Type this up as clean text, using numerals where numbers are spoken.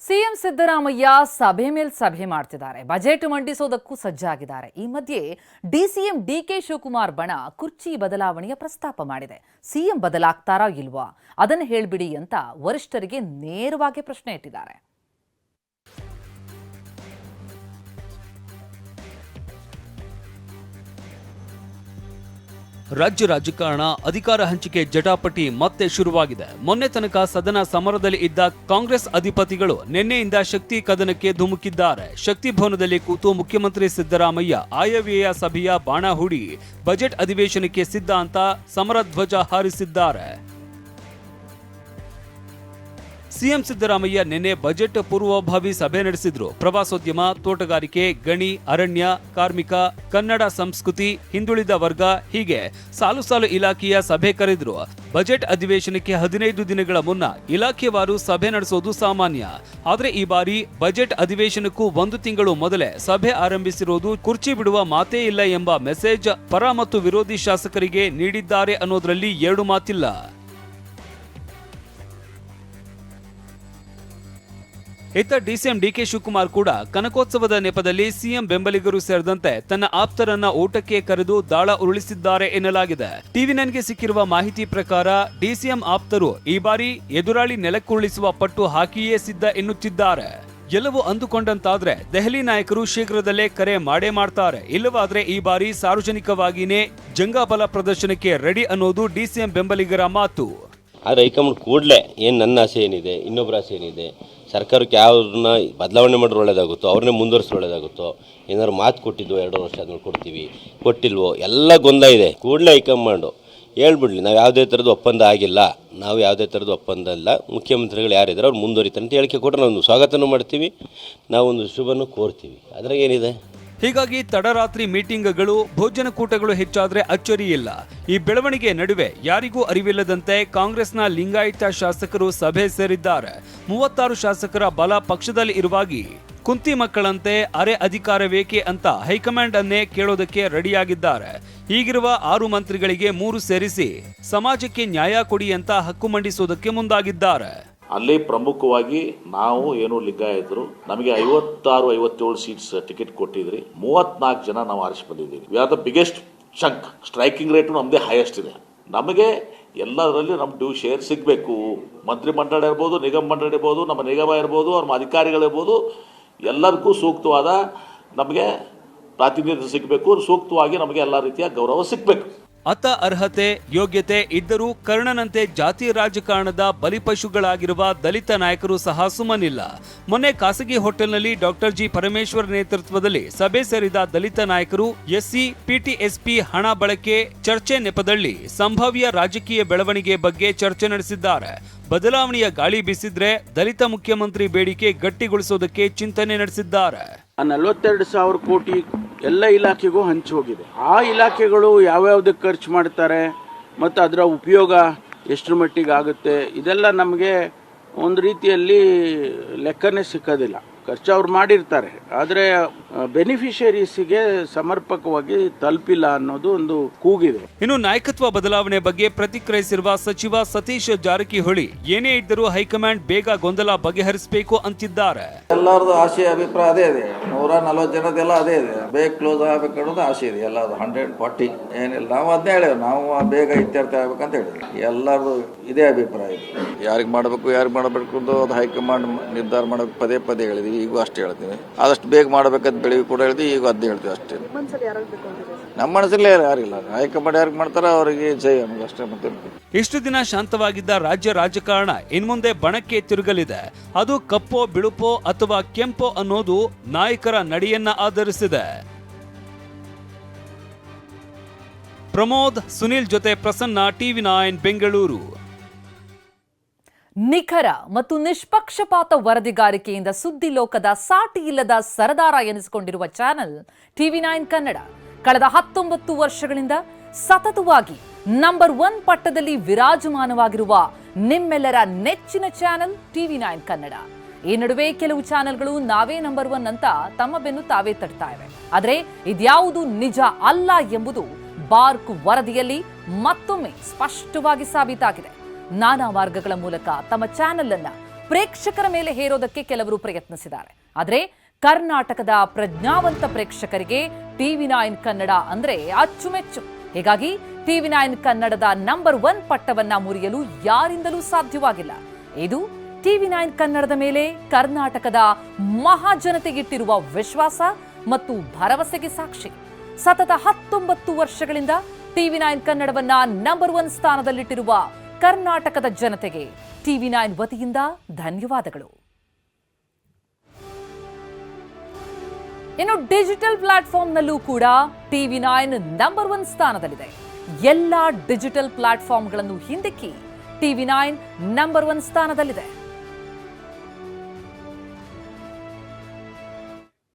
CM Siddaramaiah ಸಭೆ ಮೇಲೆ ಸಭೆ ಮಾಡ್ತಿದ್ದಾರೆ. ಬಜೆಟ್ ಮಂಡಿಸೋದಕ್ಕೂ ಸಜ್ಜಾಗಿದ್ದಾರೆ. ಈ ಮಧ್ಯೆ ಡಿಸಿಎಂ ಡಿಕೆ ಶಿವಕುಮಾರ್ ಬಣ ಕುರ್ಚಿ ಬದಲಾವಣೆಯ ಪ್ರಸ್ತಾಪ ಮಾಡಿದೆ. ಸಿಎಂ ಬದಲಾಗ್ತಾರಾ ಇಲ್ವಾ ಅದನ್ನು ಹೇಳ್ಬಿಡಿ ಅಂತ ವರಿಷ್ಠರಿಗೆ ನೇರವಾಗಿ ಪ್ರಶ್ನೆ ಇಟ್ಟಿದ್ದಾರೆ. ರಾಜ್ಯ ರಾಜಕಾರಣ ಅಧಿಕಾರ ಹಂಚಿಕೆ ಜಟಾಪಟಿ ಮತ್ತೆ ಶುರುವಾಗಿದೆ. ಮೊನ್ನೆ ತನಕ ಸದನ ಸಮರದಲ್ಲಿ ಇದ್ದ ಕಾಂಗ್ರೆಸ್ ಅಧಿಪತಿಗಳು ನಿನ್ನೆಯಿಂದ ಶಕ್ತಿ ಕದನಕ್ಕೆ ಧುಮುಕಿದ್ದಾರೆ. ಶಕ್ತಿ ಭವನದಲ್ಲಿ ಕೂತು ಮುಖ್ಯಮಂತ್ರಿ ಸಿದ್ದರಾಮಯ್ಯ ಆಯವ್ಯಯ ಸಭೆಯ ಬಾಣ ಹೂಡಿ ಬಜೆಟ್ ಅಧಿವೇಶನಕ್ಕೆ ಸಿದ್ಧ ಅಂತ ಸಮರ ಧ್ವಜ ಹಾರಿಸಿದ್ದಾರೆ. ಸಿಎಂ ಸಿದ್ದರಾಮಯ್ಯ ನಿನ್ನೆ ಬಜೆಟ್ ಪೂರ್ವಭಾವಿ ಸಭೆ ನಡೆಸಿದ್ರು. ಪ್ರವಾಸೋದ್ಯಮ, ತೋಟಗಾರಿಕೆ, ಗಣಿ, ಅರಣ್ಯ, ಕಾರ್ಮಿಕ, ಕನ್ನಡ ಸಂಸ್ಕೃತಿ, ಹಿಂದುಳಿದ ವರ್ಗ ಹೀಗೆ ಸಾಲು ಸಾಲು ಇಲಾಖೆಯ ಸಭೆ ಕರೆದ್ರು. ಬಜೆಟ್ ಅಧಿವೇಶನಕ್ಕೆ 15 ದಿನಗಳ ಮುನ್ನ ಇಲಾಖೆವಾರು ಸಭೆ ನಡೆಸೋದು ಸಾಮಾನ್ಯ. ಆದ್ರೆ ಈ ಬಾರಿ ಬಜೆಟ್ ಅಧಿವೇಶನಕ್ಕೂ 1 ತಿಂಗಳು ಮೊದಲೇ ಸಭೆ ಆರಂಭಿಸಿರೋದು ಕುರ್ಚಿ ಬಿಡುವ ಮಾತೇ ಇಲ್ಲ ಎಂಬ ಮೆಸೇಜ್ ಪರ ಮತ್ತು ವಿರೋಧಿ ಶಾಸಕರಿಗೆ ನೀಡಿದ್ದಾರೆ ಅನ್ನೋದ್ರಲ್ಲಿ ಎರಡು ಮಾತಿಲ್ಲ. ಇತ್ತ ಡಿಸಿಎಂ ಡಿಕೆ ಶಿವಕುಮಾರ್ ಕೂಡ ಕನಕೋತ್ಸವದ ನೆಪದಲ್ಲಿ ಸಿಎಂ ಬೆಂಬಲಿಗರು ಸೇರಿದಂತೆ ತನ್ನ ಆಪ್ತರನ್ನ ಓಟಕ್ಕೆ ಕರೆದು ದಾಳ ಉರುಳಿಸಿದ್ದಾರೆ ಎನ್ನಲಾಗಿದೆ. ಟಿವಿ9ಗೆ ಸಿಕ್ಕಿರುವ ಮಾಹಿತಿ ಪ್ರಕಾರ ಡಿಸಿಎಂ ಆಪ್ತರು ಈ ಬಾರಿ ಎದುರಾಳಿ ನೆಲಕ್ಕುರುಳಿಸುವ ಪಟ್ಟು ಹಾಕಿಯೇ ಸಿದ್ಧ ಎನ್ನುತ್ತಿದ್ದಾರೆ. ಎಲ್ಲವೂ ಅಂದುಕೊಂಡಂತಾದ್ರೆ ದೆಹಲಿ ನಾಯಕರು ಶೀಘ್ರದಲ್ಲೇ ಕರೆ ಮಾಡೇ ಮಾಡ್ತಾರೆ. ಇಲ್ಲವಾದ್ರೆ ಈ ಬಾರಿ ಸಾರ್ವಜನಿಕವಾಗಿಯೇ ಜಂಗಾಬಲ ಪ್ರದರ್ಶನಕ್ಕೆ ರೆಡಿ ಅನ್ನೋದು ಡಿಸಿಎಂ ಬೆಂಬಲಿಗರ ಮಾತು. ಆದರೆ ಹೈಕಮಾಂಡ್ ಕೂಡಲೇ ಏನು ನನ್ನ ಆಸೆ ಏನಿದೆ, ಇನ್ನೊಬ್ಬರ ಆಸೆ ಏನಿದೆ, ಸರ್ಕಾರಕ್ಕೆ ಯಾವ್ದನ್ನ ಬದಲಾವಣೆ ಮಾಡಿದ್ರೆ ಒಳ್ಳೇದಾಗುತ್ತೋ ಅವ್ರನ್ನೇ ಮುಂದುವರಿಸಿದ್ರೆ ಒಳ್ಳೇದಾಗುತ್ತೋ, ಏನಾದ್ರು ಮಾತು ಕೊಟ್ಟಿದ್ದು 2 ವರ್ಷ ಆದ್ಮೇಲೆ ಕೊಡ್ತೀವಿ ಕೊಟ್ಟಿಲ್ವೋ ಎಲ್ಲ ಗೊಂದಲ ಇದೆ. ಕೂಡಲೇ ಹೈಕಮಾಂಡು ಹೇಳ್ಬಿಡ್ಲಿ, ನಾವು ಯಾವುದೇ ಥರದ ಒಪ್ಪಂದ ಆಗಿಲ್ಲ, ನಾವು ಯಾವುದೇ ಥರದ ಒಪ್ಪಂದ ಇಲ್ಲ, ಮುಖ್ಯಮಂತ್ರಿಗಳು ಯಾರಿದ್ದಾರೆ ಅವ್ರು ಮುಂದುವರಿತಾರೆ ಅಂತ ಹೇಳಿಕೆ ಕೊಟ್ಟರೆ ನಾವು ಸ್ವಾಗತನೂ ಮಾಡ್ತೀವಿ, ನಾವೊಂದು ಶುಭನೂ ಕೋರ್ತೀವಿ. ಅದ್ರಾಗ ಏನಿದೆ? ಹೀಗಾಗಿ ತಡರಾತ್ರಿ ಮೀಟಿಂಗ್ಗಳು, ಭೋಜನ ಕೂಟಗಳು ಹೆಚ್ಚಾದ್ರೆ ಅಚ್ಚರಿ ಇಲ್ಲ. ಈ ಬೆಳವಣಿಗೆ ನಡುವೆ ಯಾರಿಗೂ ಅರಿವಿಲ್ಲದಂತೆ ಕಾಂಗ್ರೆಸ್ನ ಲಿಂಗಾಯತ ಶಾಸಕರು ಸಭೆ ಸೇರಿದ್ದಾರೆ. 36 ಶಾಸಕರ ಬಲ ಪಕ್ಷದಲ್ಲಿ ಇರುವಾಗಿ ಕುಂತಿ ಮಕ್ಕಳಂತೆ ಅರೆ ಅಧಿಕಾರವೇಕೆ ಅಂತ ಹೈಕಮಾಂಡ್ ಅನ್ನೇ ಕೇಳೋದಕ್ಕೆ ರೆಡಿಯಾಗಿದ್ದಾರೆ. ಹೀಗಿರುವ 6 ಮಂತ್ರಿಗಳಿಗೆ 3 ಸೇರಿಸಿ ಸಮಾಜಕ್ಕೆ ನ್ಯಾಯ ಕೊಡಿ ಅಂತ ಹಕ್ಕು ಮಂಡಿಸೋದಕ್ಕೆ ಮುಂದಾಗಿದ್ದಾರೆ. ಅಲ್ಲಿ ಪ್ರಮುಖವಾಗಿ ನಾವು ಏನು ಲಿಂಗಾಯತರು ನಮಗೆ 56-57 ಸೀಟ್ಸ್ ಟಿಕೆಟ್ ಕೊಟ್ಟಿದ್ರಿ, 34 ಜನ ನಾವು ಆರಿಸಿ ಬಂದಿದ್ದೀವಿ. We are the biggest chunk. Striking rate ನಮ್ಮದೇ ಹೈಯೆಸ್ಟ್ ಇದೆ. ನಮಗೆ ಎಲ್ಲದರಲ್ಲಿ ನಮ್ಮ ಡ್ಯೂ ಶೇರ್ ಸಿಗಬೇಕು. ಮಂತ್ರಿ ಮಂಡಳ ಇರ್ಬೋದು, ನಿಗಮ ಮಂಡಳ ಇರ್ಬೋದು, ನಮ್ಮ ನಿಗಮ ಇರ್ಬೋದು, ಅವ್ರ ಅಧಿಕಾರಿಗಳಿರ್ಬೋದು, ಎಲ್ಲರಿಗೂ ಸೂಕ್ತವಾದ ನಮಗೆ ಪ್ರಾತಿನಿಧ್ಯ ಸಿಗಬೇಕು. ಸೂಕ್ತವಾಗಿ ನಮಗೆ ಎಲ್ಲ ರೀತಿಯ ಗೌರವ ಸಿಗಬೇಕು. ಅತ ಅರ್ಹತೆ ಯೋಗ್ಯತೆ ಇದ್ದರೂ ಕರ್ಣನಂತೆ ಜಾತಿ ರಾಜಕಾರಣದ ಬಲಿಪಶುಗಳಾಗಿರುವ ದಲಿತ ನಾಯಕರು ಸಹ ಸುಮ್ಮನಿಲ್ಲ. ಮೊನ್ನೆ ಖಾಸಗಿ ಹೋಟೆಲ್ನಲ್ಲಿ ಡಾಕ್ಟರ್ ಜಿ ಪರಮೇಶ್ವರ್ ನೇತೃತ್ವದಲ್ಲಿ ಸಭೆ ಸೇರಿದ ದಲಿತ ನಾಯಕರು ಎಸ್ಸಿ ಪಿಟಿಎಸ್ಪಿ ಹಣ ಬಳಕೆ ಚರ್ಚೆ ನೆಪದಲ್ಲಿ ಸಂಭಾವ್ಯ ರಾಜಕೀಯ ಬೆಳವಣಿಗೆ ಬಗ್ಗೆ ಚರ್ಚೆ ನಡೆಸಿದ್ದಾರೆ. ಬದಲಾವಣೆಯ ಗಾಳಿ ಬೀಸಿದ್ರೆ ದಲಿತ ಮುಖ್ಯಮಂತ್ರಿ ಬೇಡಿಕೆ ಗಟ್ಟಿಗೊಳಿಸೋದಕ್ಕೆ ಚಿಂತನೆ ನಡೆಸಿದ್ದಾರೆ. 42,000 ಕೋಟಿ ಎಲ್ಲ ಇಲಾಖೆಗೂ ಹಂಚಿ ಹೋಗಿದೆ. ಆ ಇಲಾಖೆಗಳು ಯಾವ್ಯಾವ್ದಕ್ಕೆ ಖರ್ಚು ಮಾಡ್ತಾರೆ ಮತ್ತು ಅದರ ಉಪಯೋಗ ಎಷ್ಟರ ಮಟ್ಟಿಗೆ ಆಗುತ್ತೆ ಇದೆಲ್ಲ ನಮಗೆ ಒಂದು ರೀತಿಯಲ್ಲಿ ಲೆಕ್ಕನೇ ಸಿಕ್ಕೋದಿಲ್ಲ. ಖರ್ಚು ಅವ್ರು ಮಾಡಿರ್ತಾರೆ, ಆದರೆ ಬೆನಿಫಿಷರೀಸ್ಗೆ ಸಮರ್ಪಕವಾಗಿ ತಲುಪಿಲ್ಲ ಅನ್ನೋದು ಒಂದು ಕೂಗಿದೆ. ಇನ್ನು ನಾಯಕತ್ವ ಬದಲಾವಣೆ ಬಗ್ಗೆ ಪ್ರತಿಕ್ರಿಯಿಸಿರುವ ಸಚಿವ ಸತೀಶ್ ಜಾರಕಿಹೊಳಿ ಏನೇ ಇದ್ದರೂ ಹೈಕಮಾಂಡ್ ಬೇಗ ಗೊಂದಲ ಬಗೆಹರಿಸಬೇಕು ಅಂತಿದ್ದಾರೆ. ಎಲ್ಲರದು ಆಸೆ ಅಭಿಪ್ರಾಯ ಅದೇ ಇದೆ. 140 ಜನದೆಲ್ಲ ಅದೇ ಇದೆ. ಬೇಗ ಕ್ಲೋಸ್ ಆಗಬೇಕು ಅನ್ನೋದು ಆಸೆ ಇದೆ ಎಲ್ಲರದು. 140 ಏನಿಲ್ಲ, ನಾವು ಅದನ್ನೇ ಹೇಳೇವೆ, ನಾವು ಬೇಗ ಇತ್ಯರ್ಥ ಆಗ್ಬೇಕಂತ ಹೇಳಿದ್ವಿ. ಎಲ್ಲರದು ಇದೇ ಅಭಿಪ್ರಾಯ ಇದೆ. ಯಾರಿಗೆ ಮಾಡಬೇಕು ಅದು ಹೈಕಮಾಂಡ್ ನಿರ್ಧಾರ ಮಾಡಬೇಕು. ಪದೇ ಪದೇ ಹೇಳಿದ್ವಿ, ಈಗೂ ಅಷ್ಟೇ ಹೇಳ್ತೀವಿ. ಆದಷ್ಟು ಬೇಗ ಮಾಡಬೇಕಂತ ಬೆಳಿಗ್ಗೆ ಕೂಡ ಹೇಳ್ತೀವಿ, ಈಗ ಅದನ್ನೇ ಹೇಳ್ತೀವಿ ಅಷ್ಟೇ. ನಮ್ಮ ಮನಸ್ಸಲ್ಲೇ ಯಾರಿಲ್ಲ, ಹೈಕಮಾಂಡ್ ಯಾರಿಗೆ ಮಾಡ್ತಾರ ಅವರಿಗೆ ಜೈ ನಮಗೆ ಅಷ್ಟೇ. ಮತ್ತೆ ಇಷ್ಟು ದಿನ ಶಾಂತವಾಗಿದ್ದ ರಾಜ್ಯ ರಾಜಕಾರಣ ಇನ್ಮುಂದೆ ಬಣಕ್ಕೆ ತಿರುಗಲಿದೆ. ಅದು ಕಪ್ಪೋ ಬಿಳುಪೋ ಅಥವಾ ಕೆಂಪೋ ಅನ್ನೋದು ನಾಯಕರ ನಡೆಯನ್ನ ಆಧರಿಸಿದೆ. ಪ್ರಮೋದ್, ಸುನಿಲ್ ಜೊತೆ ಪ್ರಸನ್ನ, ಟಿವಿ9 ಬೆಂಗಳೂರು. ನಿಖರ ಮತ್ತು ನಿಷ್ಪಕ್ಷಪಾತ ವರದಿಗಾರಿಕೆಯಿಂದ ಸುದ್ದಿ ಲೋಕದ ಸಾಟಿ ಇಲ್ಲದ ಸರದಾರ ಎನಿಸಿಕೊಂಡಿರುವ ಚಾನೆಲ್ ಟಿವಿ9 ಕನ್ನಡ ಕಳೆದ 19 ವರ್ಷಗಳಿಂದ ಸತತವಾಗಿ ನಂಬರ್ 1 ಪಟ್ಟದಲ್ಲಿ ವಿರಾಜಮಾನವಾಗಿರುವ ನಿಮ್ಮೆಲ್ಲರ ನೆಚ್ಚಿನ ಚಾನೆಲ್ ಟಿವಿ9 ಕನ್ನಡ. ಈ ನಡುವೆ ಕೆಲವು ಚಾನೆಲ್ಗಳು ನಾವೇ ನಂಬರ್ 1 ಅಂತ ತಮ್ಮ ಬೆನ್ನು ತಾವೇ ತಟ್ತಾ ಇವೆ. ಆದರೆ ಇದ್ಯಾವುದು ನಿಜ ಅಲ್ಲ ಎಂಬುದು ಬಾರ್ಕ್ ವರದಿಯಲ್ಲಿ ಮತ್ತೊಮ್ಮೆ ಸ್ಪಷ್ಟವಾಗಿ ಸಾಬೀತಾಗಿದೆ. ನಾನಾ ಮಾರ್ಗಗಳ ಮೂಲಕ ತಮ್ಮ ಚಾನೆಲ್ ಅನ್ನ ಪ್ರೇಕ್ಷಕರ ಮೇಲೆ ಹೇರೋದಕ್ಕೆ ಕೆಲವರು ಪ್ರಯತ್ನಿಸಿದ್ದಾರೆ. ಆದರೆ ಕರ್ನಾಟಕದ ಪ್ರಜ್ಞಾವಂತ ಪ್ರೇಕ್ಷಕರಿಗೆ TV9 ಕನ್ನಡ ಅಂದ್ರೆ ಅಚ್ಚುಮೆಚ್ಚು. ಹೀಗಾಗಿ TV9 ಕನ್ನಡದ ನಂಬರ್ 1 ಪಟ್ಟವನ್ನ ಮುರಿಯಲು ಯಾರಿಂದಲೂ ಸಾಧ್ಯವಾಗಿಲ್ಲ. ಇದು TV9 ಕನ್ನಡದ ಮೇಲೆ ಕರ್ನಾಟಕದ ಮಹಾಜನತೆಗಿಟ್ಟಿರುವ ವಿಶ್ವಾಸ ಮತ್ತು ಭರವಸೆಗೆ ಸಾಕ್ಷಿ. ಸತತ 19 ವರ್ಷಗಳಿಂದ TV9 ಕನ್ನಡವನ್ನ ನಂಬರ್ 1 ಸ್ಥಾನದಲ್ಲಿಟ್ಟಿರುವ ಕರ್ನಾಟಕದ ಜನತೆಗೆ TV9 ವತಿಯಿಂದ ಧನ್ಯವಾದಗಳು. ಇನ್ನು ಡಿಜಿಟಲ್ ಪ್ಲಾಟ್ಫಾರ್ಮ್ನಲ್ಲೂ ಕೂಡ TV9 ನಂಬರ್ 1 ಸ್ಥಾನದಲ್ಲಿದೆ. ಎಲ್ಲ ಡಿಜಿಟಲ್ ಪ್ಲಾಟ್ಫಾರ್ಮ್ಗಳನ್ನು ಹಿಂದಿಕ್ಕಿ TV9 ನಂಬರ್ 1 ಸ್ಥಾನದಲ್ಲಿದೆ.